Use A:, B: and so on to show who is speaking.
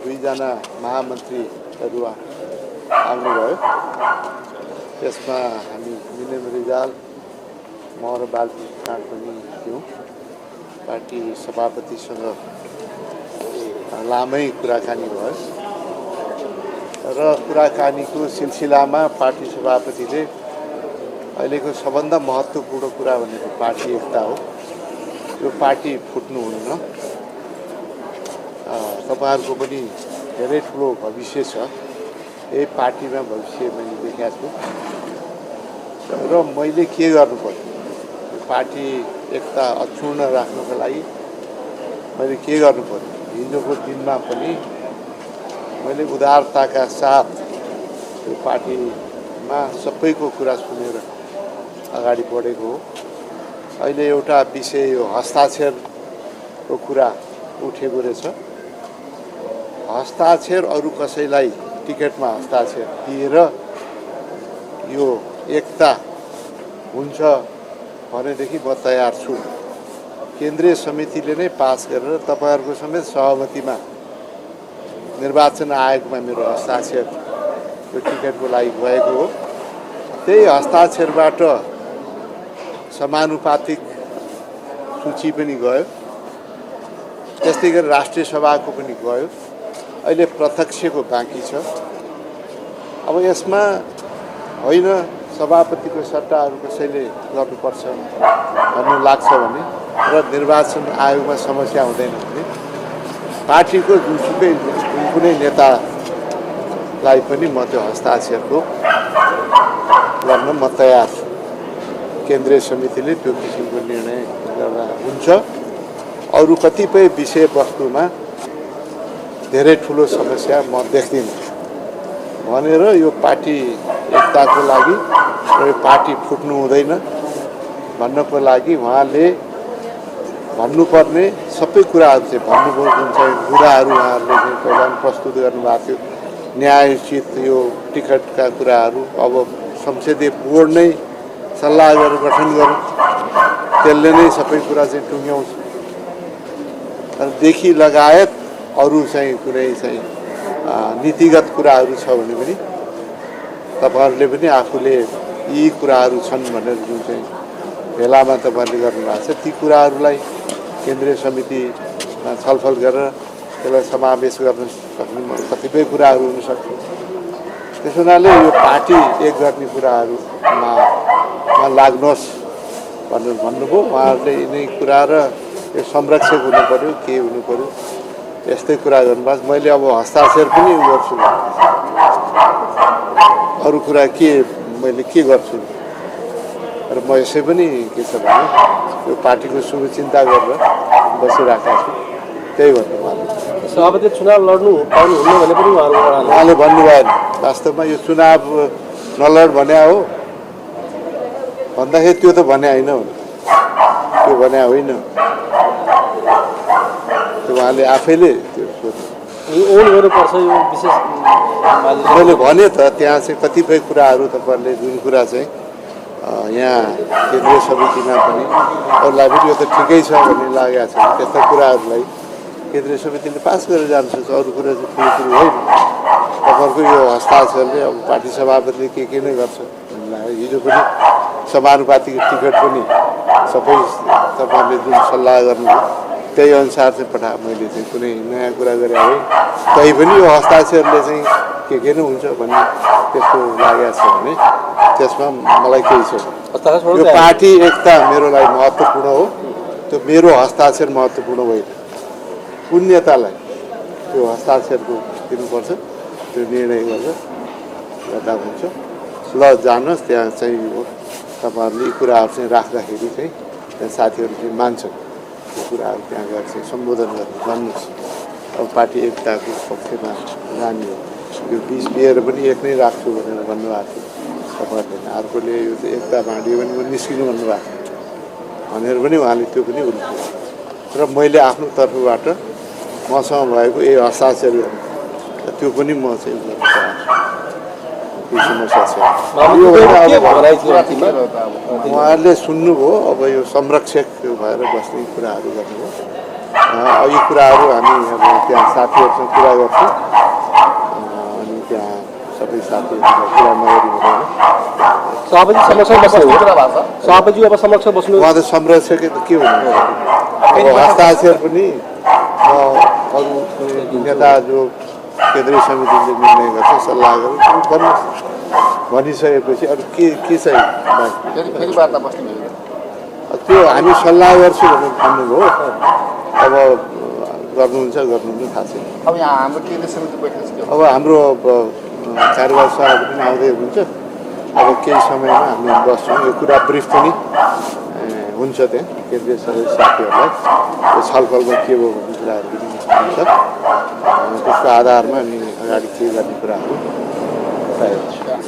A: दुईजना महामन्त्रीहरू आउनुभयो। त्यसमा हामी मिलियन रिजाल म र बालकृष्ण पनि थियौँ। पार्टी सभापतिसँग लामै कुराकानी भयो र कुराकानीको सिलसिलामा पार्टी सभापतिले अहिलेको सबभन्दा महत्त्वपूर्ण कुरा भनेको पार्टी एकता हो। यो पार्टी फुट्नुहुन्न। तपाईहरुको पनि धेरै ठुलो भविष्य छ। यही पार्टीमा भविष्य मैले देखेको छु र मैले के गर्नु पर्यो, पार्टी एकता अक्षुण्ण राख्नको लागि मैले के गर्नु पर्यो। हिजोको दिनमा पनि मैले उदारताका साथ यो पार्टीमा सबैको कुरा सुनेर अगाडि बढेको हो। अहिले एउटा विषय यो हस्ताक्षरको कुरा उठेको रहेछ। हस्ताक्षर अरू कसैलाई टिकटमा हस्ताक्षर दिएर यो एकता हुन्छ भनेदेखि म तयार छु। केन्द्रीय समितिले नै पास गरेर तपाईहरुको समेत सहमतिमा निर्वाचन आयोगमा मेरो हस्ताक्षर यो टिकटको लागि गएको हो। त्यही हस्ताक्षरबाट समानुपातिक सूची पनि गयो। त्यस्तै गरी राष्ट्रिय सभाको पनि गयो। अहिले प्रत्यक्षको बाँकी छ। अब यसमा होइन सभापतिको सट्टा अरू कसैले गर्नुपर्छ भन्ने लाग्छ भने र निर्वाचन आयोगमा समस्या हुँदैन भने पार्टीको जुनसुकै कुनै नेतालाई पनि म त्यो हस्ताक्षरको गर्न म तयार छु। केन्द्रीय समितिले त्यो किसिमको निर्णय गर्दा हुन्छ। अरू कतिपय विषयवस्तुमा धेरै ठुलो समस्या म देख्दिनँ भनेर यो पार्टी एकताको लागि र यो पार्टी फुट्नु हुँदैन भन्नको लागि उहाँले भन्नुपर्ने सबै कुराहरू चाहिँ भन्नुभयो। जुन चाहिँ कुराहरू उहाँहरूले चाहिँ पहिला प्रस्तुत गर्नुभएको थियो, न्यायोचित यो टिकटका कुराहरू अब संसदीय बोर्ड नै सल्लाह गरेर गठन गरौँ, त्यसले नै सबै कुरा चाहिँ टुङ्ग्याउँछ। देखि लगायत अरू चाहिँ कुनै चाहिँ नीतिगत कुराहरू छ भने पनि तपाईहरुले पनि आफूले यी कुराहरू छन् भनेर जुन चाहिँ भेलामा तपाईहरुले गर्नुभएको छ ती कुराहरूलाई केन्द्रीय समितिमा छलफल गरेर त्यसलाई समावेश गर्न सक्ने कतिपय कुराहरू हुन सक्छ। त्यस हुनाले यो पार्टी एक गर्ने कुराहरूमा लाग्नुहोस् भनेर भन्नुभयो। उहाँहरूले यिनै कुरा र यो संरक्षक हुनु पर्यो, के हुनु पर्यो, यस्तै कुरा गर्नुभएको। मैले अब हस्ताक्षर पनि गर्छु, अरू कुरा के मैले के गर्छु र म यसै पनि के छ भने यो पार्टीको शुभचिन्ता गरेर बसिरहेको छु। त्यही भन्नु उहाँले।
B: सभापति चुनाव लड्नु पाउनुहुन्न भने पनि
A: उहाँले भन्नुभएन। वास्तवमा यो चुनाव नलड भने हो भन्दाखेरि त्यो त भने होइन, त्यो भने होइन। उहाँले आफैले त्यो
B: ओन गर्नुपर्छ यो विशेष
A: मैले भने त त्यहाँ चाहिँ कतिपय कुराहरू तपाईँहरूले जुन कुरा चाहिँ यहाँ केन्द्रीय समितिमा पनि अरूलाई पनि यो त ठिकै छ भन्ने लागेको छ। त्यस्ता कुराहरूलाई केन्द्रीय समितिले पास गरेर जान्छ। अरू कुरा चाहिँ ठुलो कुरो होइन। तपाईँहरूको यो हस्ताक्षरले अब पार्टी सभापतिले के नै गर्छ भन्ने लाग्यो। हिजो पनि समानुपातिक टिकट पनि सबै तपाईँहरूले जुन सल्लाह गर्नुभयो त्यही अनुसार चाहिँ मैले चाहिँ कुनै नयाँ कुरा गरे है कहीँ पनि यो हस्ताक्षरले चाहिँ के नै हुन्छ भन्ने त्यस्तो लागेको छ भने त्यसमा मलाई केही छैन। यो पार्टी एकता मेरो लागि महत्त्वपूर्ण हो। त्यो मेरो हस्ताक्षर महत्त्वपूर्ण होइन। कुन नेतालाई त्यो हस्ताक्षरको दिनुपर्छ त्यो निर्णय गर्दा हुन्छ। ल जानुहोस् त्यहाँ चाहिँ हो तपाईँहरूले यी कुराहरू चाहिँ राख्दाखेरि चाहिँ त्यहाँ साथीहरू चाहिँ मान्छन् त्यो कुराहरू त्यहाँ गएर चाहिँ सम्बोधन गरेर भन्नुहोस्। अब पार्टी एकताको पक्षमा जाने हो। यो बिच बिहेर पनि एक नै राख्छु भनेर भन्नुभएको थियो तपाईँहरूले। अर्कोले यो एकता बाँडियो भने म निस्किनु भन्नुभएको भनेर पनि उहाँले त्यो पनि उल्लेख र मैले आफ्नो तर्फबाट मसँग भएको यही हस्ताक्षर गर्नु त्यो पनि म चाहिँ समस्या छ। उहाँहरूले सुन्नुभयो। अब यो संरक्षक भएर बस्ने कुराहरू गर्नुभयो। यी कुराहरू हामी अब त्यहाँ साथीहरूसँग कुरा गर्छौँ अनि त्यहाँ सबै साथीहरूलाई कुरा नगरी हुँदैन।
B: सभापति समक्ष बस्नु सभापति अब समक्ष बस्नु
A: उहाँ त संरक्षकै त के हुनु अब हस्ताक्षर पनि अरू कुनै नेता जो केन्द्रीय समितिले निर्णय गर्छ सल्लाह गर्नु भनिसकेपछि अरू के चाहिँ
C: फेरि वार्ता बस्ने
A: त्यो हामी सल्लाह गर्छु भनेर भन्नुभयो। अब गर्नुहुन्छ गर्नुहुन्न थाहा छैन।
C: अब यहाँ हाम्रो केन्द्रीय समिति बैठक छ
A: अब हाम्रो कार्यवाही सभापति पनि आउँदै हुनुहुन्छ। अब केही समयमा हामी बस्छौँ। यो कुरा ब्रिफ पनि हुन्छ त्यहाँ केन्द्रीय साथीहरूलाई यो छलफलमा के भयो भन्ने कुराहरू पनि हुन्छ। त्यसको आधारमा अनि अगाडि के गर्ने कुराहरू तय हुन्छ।